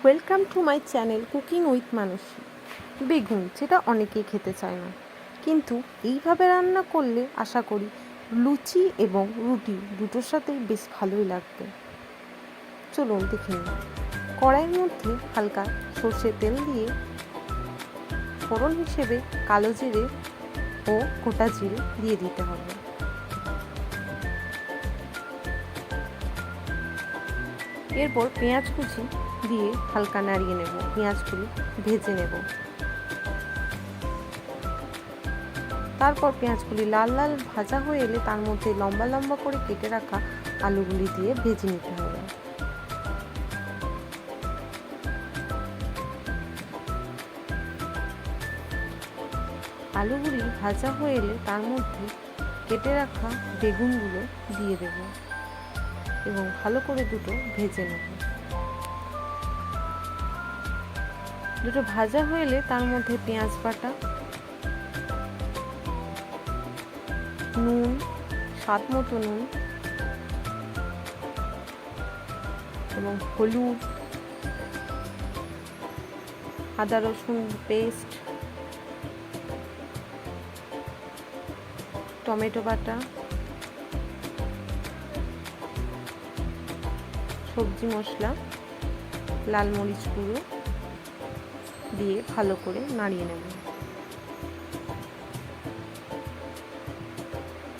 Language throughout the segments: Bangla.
Welcome to my channel cooking with Mansi. বেগুন যেটা অনেকেই খেতে চায় না, কিন্তু এইভাবে রান্না করলে আশা করি লুচি এবং রুটি দুটোর সাথেই বেশ ভালোই লাগবে। চলুন দেখে নিন। কড়াইয়ের মধ্যে হালকা সর্ষের তেল দিয়ে ফোড়ন হিসেবে কালো জিরে ও গোটা জিরে দিয়ে দিতে হবে। এরপর পেঁয়াজ কুচি দিয়ে হালকা নাড়িয়ে নেব, পেঁয়াজগুলি ভেজে নেব। তারপর পেঁয়াজগুলি লাল লাল ভাজা হয়ে এলে তার মধ্যে লম্বা লম্বা করে কেটে রাখা আলুগুলি দিয়ে ভেজে নিতে হবে। আলুগুলি ভাজা হয়ে এলে তার মধ্যে কেটে রাখা বেগুনগুলো দিয়ে দেব এবং ভালো করে দুটো ভেজে নেব। দুটো ভাজা হয়ে এলে তার মধ্যে পেঁয়াজ বাটা, নুন, স্বাদ মতো নুন এবং হলুদ, আদা রসুন পেস্ট, টমেটো বাটা, সবজি মশলা, লাল মরিচ গুঁড়ো দিয়ে ভালো করে নাড়িয়ে নেব।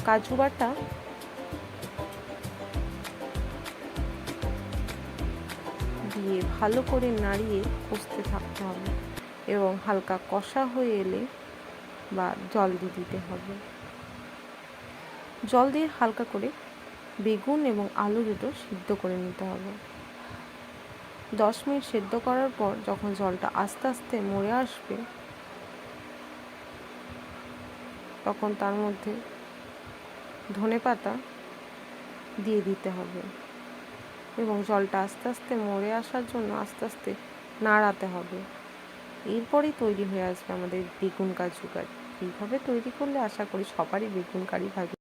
কাজু বাটা দিয়ে ভালো করে নাড়িয়ে কষতে থাকতে হবে এবং হালকা কষা হয়ে এলে বা জল দিয়ে দিতে হবে। জল দিয়ে হালকা করে বেগুন এবং আলু দুটো সিদ্ধ করে নিতে হবে। 10 মিনিট সেদ্ধ করার পর যখন জলটা আস্তে আস্তে মরে আসবে, তখন তার মধ্যে ধনেপাতা দিয়ে দিতে হবে এবং জলটা আস্তে আস্তে মরে আসার জন্য আস্তে আস্তে নাড়াতে হবে। এরপরেই তৈরি হয়ে আসবে আমাদের বেগুন কাজু কারি। এইভাবে তৈরি করলে আশা করি সবারই বেগুন কারি ভালো